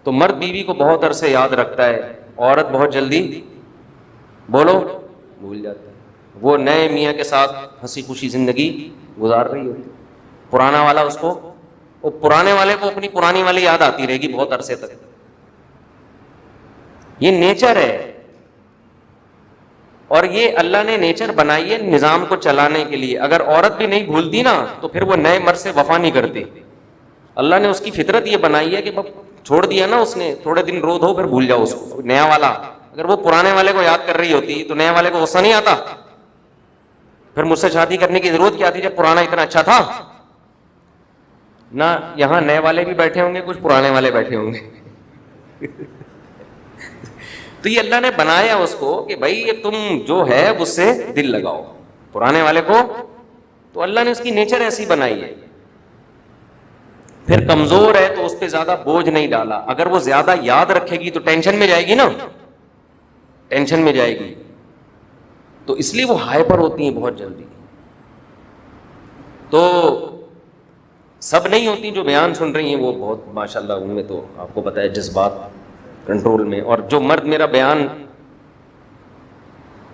تو مرد بیوی کو بہت عرصے یاد رکھتا ہے، عورت بہت جلدی بولو بھول جاتا ہے. وہ نئے میاں کے ساتھ ہنسی خوشی زندگی گزار رہی ہوتی، پرانا والا اس کو، وہ پرانے والے کو اپنی پرانی والی یاد آتی رہے گی بہت عرصے تک. یہ نیچر ہے، اور یہ اللہ نے نیچر بنائی ہے نظام کو چلانے کے لیے. اگر عورت بھی نہیں بھولتی نا تو پھر وہ نئے مرد سے وفا نہیں کرتی. اللہ نے اس کی فطرت یہ بنائی ہے کہ چھوڑ دیا نا اس نے، تھوڑے دن رو دو پھر بھول جاؤ اس کو. نیا والا اگر وہ پرانے والے کو یاد کر رہی ہوتی تو نئے والے کو غصہ نہیں آتا؟ پھر مجھ سے شادی کرنے کی ضرورت کیا تھی جب پرانا اتنا اچھا تھا؟ نہ یہاں نئے والے بھی بیٹھے ہوں گے، کچھ پرانے والے بیٹھے ہوں گے. تو یہ اللہ نے بنایا اس کو کہ بھائی یہ تم جو ہے اس سے دل لگاؤ، پرانے والے کو. تو اللہ نے اس کی نیچر ایسی بنائی ہے. پھر کمزور ہے تو اس پہ زیادہ بوجھ نہیں ڈالا. اگر وہ زیادہ یاد رکھے گی تو ٹینشن میں جائے گی نا، ٹینشن میں جائے گی. تو اس لیے وہ ہائپر ہوتی ہیں بہت جلدی. تو سب نہیں ہوتی جو بیان سن رہی ہیں وہ بہت ماشاءاللہ ان میں تو آپ کو پتہ ہے جذبات کنٹرول میں. اور جو مرد میرا بیان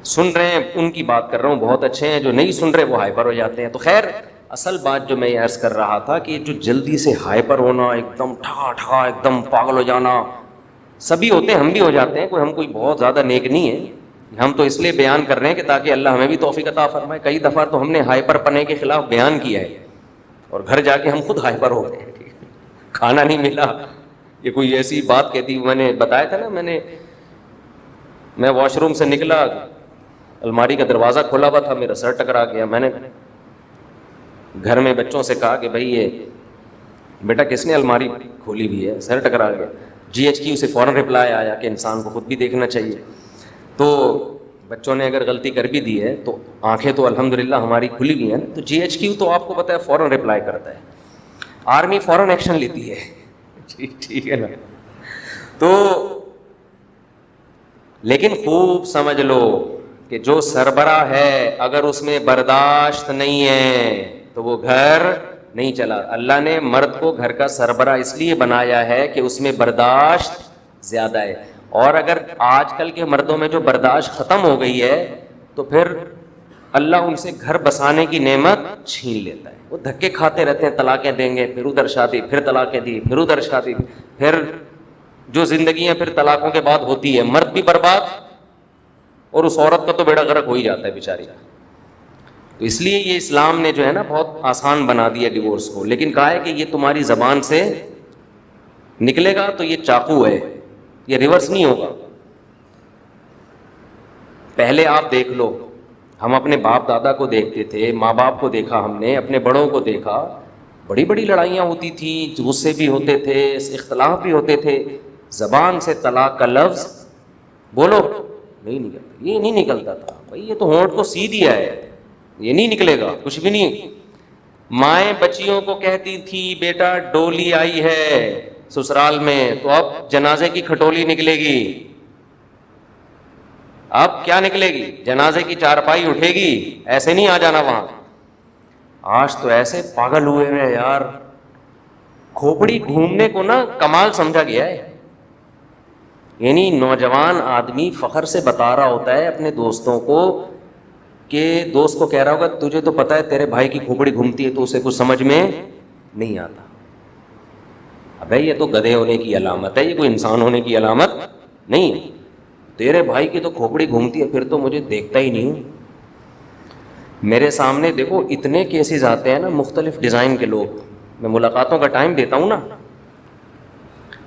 سن رہے ہیں ان کی بات کر رہا ہوں، بہت اچھے ہیں. جو نہیں سن رہے وہ ہائپر ہو جاتے ہیں. تو خیر اصل بات جو میں یہ عرض کر رہا تھا کہ جو جلدی سے ہائپر ہونا، ایک دم ٹھا ٹھا ایک دم پاگل ہو جانا، سبھی ہوتے ہیں، ہم بھی ہو جاتے ہیں. ہم کوئی بہت زیادہ نیک نہیں ہے. ہم تو اس لیے بیان کر رہے ہیں کہ تاکہ اللہ ہمیں بھی توفیق عطا فرمائے. کئی دفعہ تو ہم نے ہائپر پنے کے خلاف بیان کیا ہے اور گھر جا کے ہم خود ہائپر ہو گئے. کھانا نہیں ملا، یہ کوئی ایسی بات کہتی. میں نے بتایا تھا نا، میں واش روم سے نکلا، الماری کا دروازہ کھلا ہوا تھا، میرا سر ٹکرا گیا. میں نے گھر میں بچوں سے کہا کہ بھائی یہ بیٹا کس نے الماری کھولی ہوئی ہے، سر ٹکرا گیا. جی ایچ کیو سے فوراً رپلائی آیا کہ انسان کو خود بھی دیکھنا چاہیے. تو بچوں نے اگر غلطی کر بھی دی ہے تو آنکھیں تو الحمدللہ ہماری کھلی ہوئی ہیں. تو جی ایچ کیو تو آپ کو پتہ ہے فوراً رپلائی کرتا ہے، آرمی فوراً ایکشن لیتی ہے. ٹھیک ہے نا. تو لیکن خوب سمجھ لو کہ جو سربراہ ہے اگر اس میں برداشت نہیں ہے تو وہ گھر نہیں چلا. اللہ نے مرد کو گھر کا سربراہ اس لیے بنایا ہے کہ اس میں برداشت زیادہ ہے. اور اگر آج کل کے مردوں میں جو برداشت ختم ہو گئی ہے تو پھر اللہ ان سے گھر بسانے کی نعمت چھین لیتا ہے. وہ دھکے کھاتے رہتے ہیں، طلاقیں دیں گے، پھر ادھر شادی، پھر طلاقیں دی، پھر ادھر شادی، پھر جو زندگیاں پھر طلاقوں کے بعد ہوتی ہے، مرد بھی برباد اور اس عورت کا تو بیڑا غرق ہو ہی جاتا ہے بیچاری. تو اس لیے یہ اسلام نے جو ہے نا بہت آسان بنا دیا ڈیورس کو. لیکن کہا ہے کہ یہ تمہاری زبان سے نکلے گا تو یہ چاقو ہے، یہ ریورس نہیں ہوگا. پہلے آپ دیکھ لو، ہم اپنے باپ دادا کو دیکھتے تھے، ماں باپ کو دیکھا، ہم نے اپنے بڑوں کو دیکھا، بڑی بڑی لڑائیاں ہوتی تھیں، غصے بھی ہوتے تھے، اختلاف بھی ہوتے تھے. زبان سے طلاق کا لفظ بولو نہیں نکلتا، یہ نہیں نکلتا تھا. بھائی یہ تو ہونٹ کو سی دیا ہے، یہ نہیں نکلے گا کچھ بھی نہیں. مائیں بچیوں کو کہتی تھی بیٹا ڈولی آئی ہے سسرال میں تو اب جنازے کی کھٹولی نکلے گی. اب کیا نکلے گی؟ جنازے کی چارپائی اٹھے گی، ایسے نہیں آ جانا وہاں. آج تو ایسے پاگل ہوئے ہیں یار، کھوپڑی گھومنے کو نا کمال سمجھا گیا ہے. یعنی نوجوان آدمی فخر سے بتا رہا ہوتا ہے اپنے دوستوں کو کہ دوست کو کہہ رہا ہوگا تجھے تو پتا ہے تیرے بھائی کی کھوپڑی گھومتی ہے تو اسے کچھ سمجھ میں نہیں آتا. ابے یہ تو گدھے ہونے کی علامت ہے, یہ کوئی انسان ہونے کی علامت نہیں ہے. تیرے بھائی کی تو کھوپڑی گھومتی ہے, پھر تو مجھے دیکھتا ہی نہیں. میرے سامنے دیکھو اتنے کیسز آتے ہیں نا مختلف ڈیزائن کے لوگ, میں ملاقاتوں کا ٹائم دیتا ہوں نا,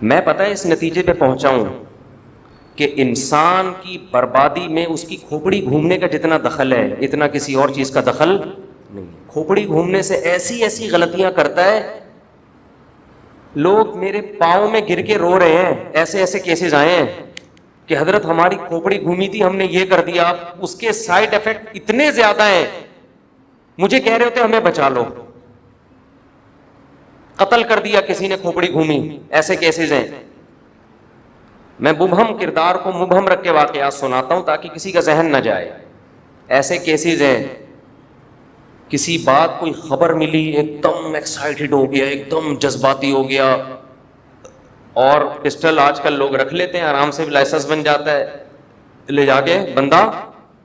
میں پتہ ہے اس نتیجے پہ پہنچا ہوں کہ انسان کی بربادی میں اس کی کھوپڑی گھومنے کا جتنا دخل ہے اتنا کسی اور چیز کا دخل نہیں. کھوپڑی گھومنے سے ایسی ایسی غلطیاں کرتا ہے, لوگ میرے پاؤں میں گر کے رو رہے ہیں. ایسے ایسے کیسز آئے ہیں کہ حضرت ہماری کھوپڑی گھومی تھی, ہم نے یہ کر دیا, اس کے سائیڈ ایفیکٹ اتنے زیادہ ہیں, مجھے کہہ رہے ہوتے ہمیں بچا لو, قتل کر دیا کسی نے کھوپڑی گھومی. ایسے کیسز ہیں. میں مبہم کردار کو مبہم رکھ کے واقعات سناتا ہوں تاکہ کسی کا ذہن نہ جائے. ایسے کیسز ہیں, کسی بات کوئی خبر ملی, ایک دم ایکسائٹڈ ہو گیا, ایک دم جذباتی ہو گیا, اور پسٹل آج کل لوگ رکھ لیتے ہیں, آرام سے لائسنس بن جاتا ہے, لے جا کے بندہ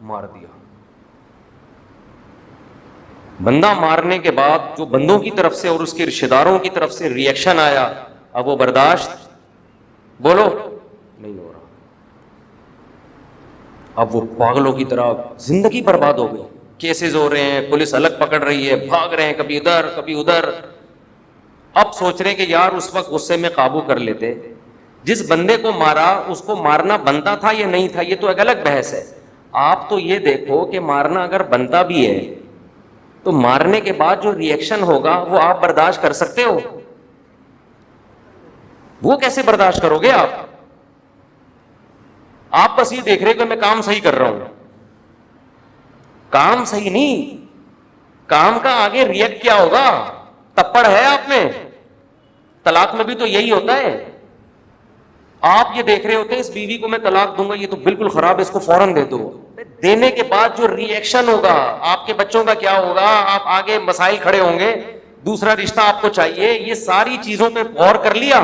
مار دیا. بندہ مارنے کے بعد جو بندوں کی طرف سے اور اس کے رشتہ داروں کی طرف سے ری ایکشن آیا, اب وہ برداشت بولو نہیں ہو رہا. اب وہ پاگلوں کی طرح زندگی برباد ہو گئی. کیسز ہو رہے ہیں, پولیس الگ پکڑ رہی ہے, بھاگ رہے ہیں کبھی ادھر کبھی ادھر. اب سوچ رہے ہیں کہ یار اس وقت غصے میں قابو کر لیتے. جس بندے کو مارا اس کو مارنا بنتا تھا یا نہیں تھا یہ تو ایک الگ بحث ہے. آپ تو یہ دیکھو کہ مارنا اگر بنتا بھی ہے تو مارنے کے بعد جو ری ایکشن ہوگا وہ آپ برداشت کر سکتے ہو؟ وہ کیسے برداشت کرو گے آپ؟ آپ بس یہ دیکھ رہے کہ میں کام صحیح کر رہا ہوں. کام صحیح نہیں, کام کا آگے ری ایکٹ کیا ہوگا؟ تپڑ ہے آپ میں. طلاق میں بھی تو یہی ہوتا ہے. آپ یہ دیکھ رہے ہوتے ہیں اس بیوی کو میں طلاق دوں گا, یہ تو بالکل خراب ہے, اس کو فوراً دے دو. دینے کے بعد جو ری ایکشن ہوگا, آپ کے بچوں کا کیا ہوگا, آپ آگے مسائل کھڑے ہوں گے, دوسرا رشتہ آپ کو چاہیے, یہ ساری چیزوں پہ غور کر لیا.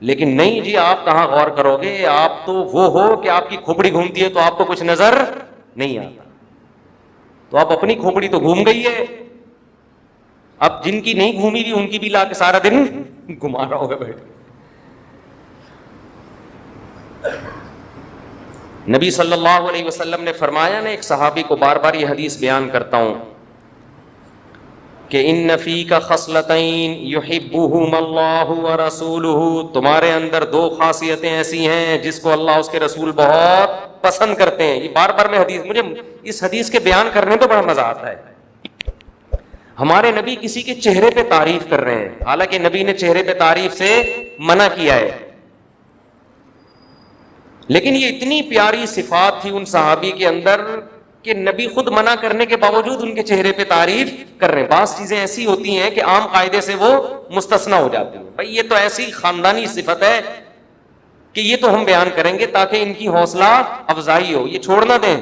لیکن نہیں جی, آپ کہاں غور کرو گے؟ آپ تو وہ ہو کہ آپ کی کھوپڑی گھومتی ہے تو آپ کو کچھ نظر نہیں آتا. تو آپ اپنی کھوپڑی تو گھوم گئی ہے, اب جن کی نہیں گھومی بھی ان کی بھی لا کے سارا دن گھما رہا ہوگا بیٹھ. نبی صلی اللہ علیہ وسلم نے فرمایا نا, ایک صحابی کو بار بار یہ حدیث بیان کرتا ہوں کہ ان فیک خصلتین یحبہم اللہ ورسولہ, تمہارے اندر دو خاصیتیں ایسی ہیں جس کو اللہ اس کے رسول بہت پسند کرتے ہیں. یہ بار بار میں حدیث, مجھے اس حدیث کے بیان کرنے تو بڑا مزہ آتا ہے. ہمارے نبی کسی کے چہرے پہ تعریف کر رہے ہیں, حالانکہ نبی نے چہرے پہ تعریف سے منع کیا ہے, لیکن یہ اتنی پیاری صفات تھی ان صحابی کے اندر کہ نبی خود منع کرنے کے باوجود ان کے چہرے پہ تعریف کر رہے ہیں. بعض چیزیں ایسی ہوتی ہیں کہ عام قاعدے سے وہ مستثنا ہو جاتی ہیں. بھائی یہ تو ایسی خاندانی صفت ہے کہ یہ تو ہم بیان کریں گے تاکہ ان کی حوصلہ افزائی ہو, یہ چھوڑ نہ دیں.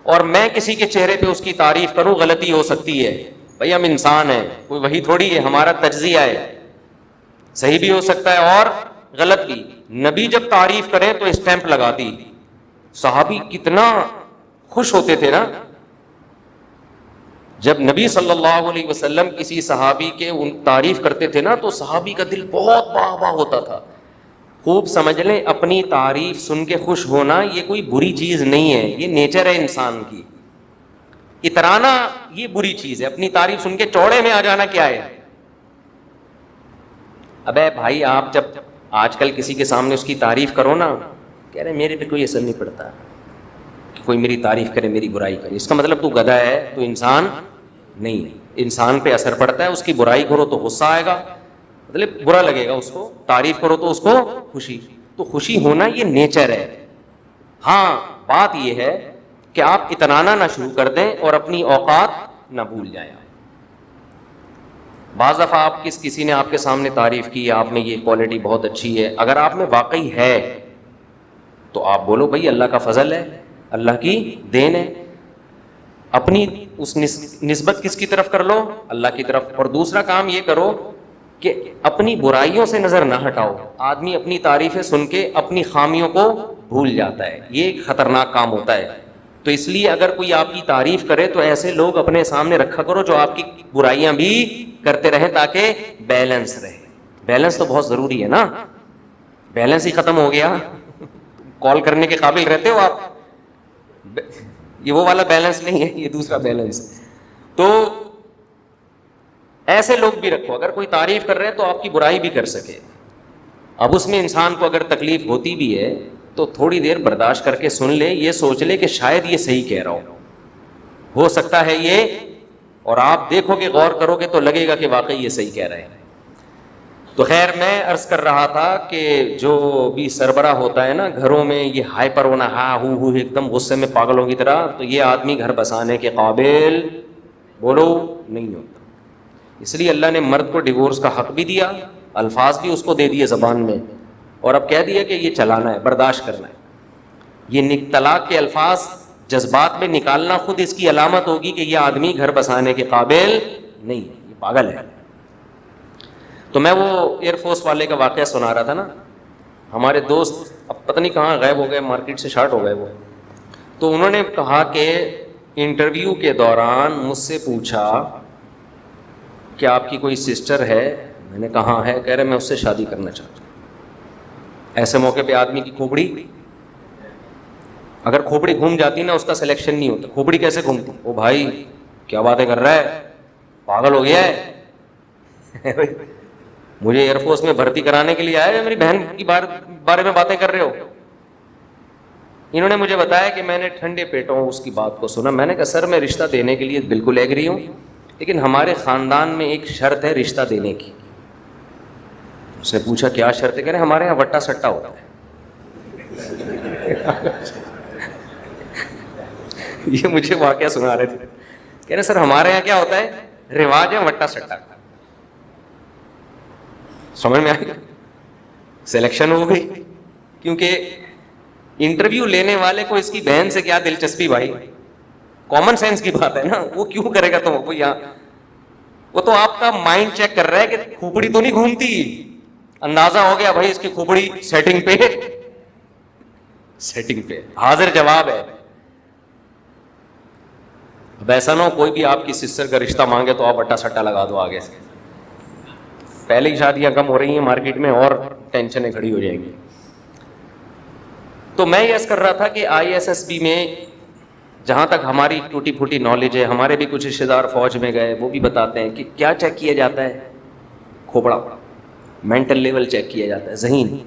اور میں کسی کے چہرے پہ اس کی تعریف کروں, غلطی ہو سکتی ہے. بھائی ہم انسان ہیں, کوئی وہی تھوڑی ہے, ہمارا تجزیہ ہے, صحیح بھی ہو سکتا ہے اور غلط بھی. نبی جب تعریف کریں تو اسٹیمپ لگا دی. صحابی کتنا خوش ہوتے تھے نا جب نبی صلی اللہ علیہ وسلم کسی صحابی کے تعریف کرتے تھے نا, تو صحابی کا دل بہت باہ باہ ہوتا تھا. خوب سمجھ لیں, اپنی تعریف سن کے خوش ہونا یہ کوئی بری چیز نہیں ہے, یہ نیچر ہے انسان کی. اترانا یہ بری چیز ہے, اپنی تعریف سن کے چوڑے میں آ جانا کیا ہے؟ ابے بھائی آپ جب آج کل کسی کے سامنے اس کی تعریف کرو نا, کہہ رہے میرے پہ کوئی اثر نہیں پڑتا کہ کوئی میری تعریف کرے میری برائی کرے, اس کا مطلب تو گدھا ہے, تو انسان نہیں ہے. انسان پہ اثر پڑتا ہے, اس کی برائی کرو تو غصہ آئے گا, مطلب برا لگے گا اس کو, تعریف کرو تو اس کو خوشی. تو خوشی ہونا یہ نیچر ہے. ہاں بات یہ ہے کہ آپ اتنانا نہ شروع کر دیں اور اپنی اوقات نہ بھول جائیں. بعض دفعہ آپ کسی نے آپ کے سامنے تعریف کی, آپ نے یہ کوالٹی بہت اچھی ہے, اگر آپ میں واقعی ہے تو آپ بولو بھائی اللہ کا فضل ہے, اللہ کی دین ہے. اپنی اس نسبت کس کی طرف کر لو؟ اللہ کی طرف. اور دوسرا کام یہ کرو کہ اپنی برائیوں سے نظر نہ ہٹاؤ. آدمی اپنی تعریفیں سن کے اپنی خامیوں کو بھول جاتا ہے, یہ ایک خطرناک کام ہوتا ہے. تو اس لیے اگر کوئی آپ کی تعریف کرے تو ایسے لوگ اپنے سامنے رکھا کرو جو آپ کی برائیاں بھی کرتے رہیں, تاکہ بیلنس رہے. بیلنس تو بہت ضروری ہے نا, بیلنس ہی ختم ہو گیا کال کرنے کے قابل رہتے ہو آپ؟ یہ وہ والا بیلنس نہیں ہے, یہ دوسرا بیلنس. تو ایسے لوگ بھی رکھو, اگر کوئی تعریف کر رہے ہیں تو آپ کی برائی بھی کر سکے. اب اس میں انسان کو اگر تکلیف ہوتی بھی ہے تو تھوڑی دیر برداشت کر کے سن لے, یہ سوچ لے کہ شاید یہ صحیح کہہ رہا ہو سکتا ہے یہ, اور آپ دیکھو کہ غور کرو گے تو لگے گا کہ واقعی یہ صحیح کہہ رہے ہیں. تو خیر میں عرض کر رہا تھا کہ جو بھی سربراہ ہوتا ہے نا گھروں میں, یہ ہائپر ہونا, ہاں ہو ایک دم غصے میں پاگلوں کی طرح, تو یہ آدمی گھر بسانے کے قابل بولو نہیں ہوتا. اس لیے اللہ نے مرد کو ڈیورس کا حق بھی دیا, الفاظ بھی اس کو دے دیے زبان میں, اور اب کہہ دیا کہ یہ چلانا ہے, برداشت کرنا ہے. یہ طلاق کے الفاظ جذبات میں نکالنا خود اس کی علامت ہوگی کہ یہ آدمی گھر بسانے کے قابل نہیں ہے, یہ پاگل ہے. تو میں وہ ایئر فورس والے کا واقعہ سنا رہا تھا نا, ہمارے دوست اب پتہ نہیں کہاں غائب ہو گئے, مارکیٹ سے شارٹ ہو گئے وہ. تو انہوں نے کہا کہ انٹرویو کے دوران مجھ سے پوچھا کہ آپ کی کوئی سسٹر ہے؟ میں نے کہا ہے. کہہ رہے میں اس سے شادی کرنا چاہتا ہوں. ایسے موقع پہ آدمی کی کھوپڑی, اگر کھوپڑی گھوم جاتی نا اس کا سلیکشن نہیں ہوتا. کھوپڑی کیسے گھومتی؟ او بھائی کیا باتیں کر رہا ہے, پاگل ہو گیا ہے مجھے ایئر فورس میں بھرتی کرانے کے لیے آیا, میری بہن کی بارے میں باتیں کر رہے ہو. انہوں نے مجھے بتایا کہ میں نے ٹھنڈے پیٹوں اس کی بات کو سنا. میں نے کہا سر میں رشتہ دینے کے لیے بالکل ایگری ہوں, لیکن ہمارے خاندان میں ایک شرط ہے رشتہ دینے کی. اس نے پوچھا کیا شرط ہے؟ کہہ رہے ہمارے یہاں وٹا سٹا ہوتا ہے. یہ مجھے واقعہ سنا رہے تھے, کہہ رہے سر ہمارے یہاں کیا ہوتا ہے, رواج ہے وٹا سٹا. سمجھ میں آئی؟ سلیکشن ہو گئی, کیونکہ انٹرویو لینے والے کو اس کی بہن سے کیا دلچسپی بھائی, کامن سینس کی بات ہے نا, وہ کیوں کرے گا تم کو یہاں, وہ تو آپ کا مائنڈ چیک کر رہا ہے کہ کھوپڑی تو نہیں گھومتی. اندازہ ہو گیا بھائی اس کی کھوپڑی سیٹنگ پہ حاضر جواب ہے. اب ایسا نہ ہو کوئی بھی آپ کی سسٹر کا رشتہ مانگے تو آپ اٹا سٹا لگا دو آگے سے. پہلے ہی شادیاں کم ہو رہی ہیں مارکیٹ میں اور ٹینشنیں کھڑی ہو جائیں گی. تو میں یہ کر رہا تھا کہ ISSB میں جہاں تک ہماری ٹوٹی پھوٹی نالج ہے, ہمارے بھی کچھ رشتے دار فوج میں گئے, وہ بھی بتاتے ہیں کہ کیا چیک کیا جاتا ہے, کھوپڑا, مینٹل لیول چیک کیا جاتا ہے, ذہین.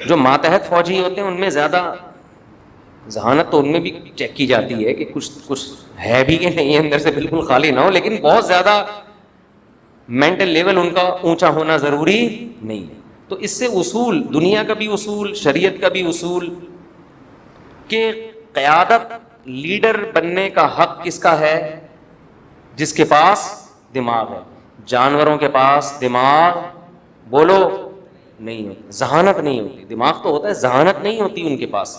جو ماتحت فوجی ہوتے ہیں ان میں زیادہ ذہانت تو ان میں بھی چیک کی جاتی ہے کہ کچھ ہے بھی کہ نہیں, اندر سے بالکل خالی نہ ہو, لیکن بہت زیادہ مینٹل لیول ان کا اونچا ہونا ضروری نہیں ہے. تو اس سے اصول, دنیا کا بھی اصول, شریعت کا بھی اصول, کہ قیادت لیڈر بننے کا حق کس کا ہے؟ جس کے پاس دماغ ہے. جانوروں کے پاس دماغ بولو نہیں ہوتی, ذہانت نہیں ہوتی. دماغ تو ہوتا ہے, ذہانت نہیں ہوتی ان کے پاس.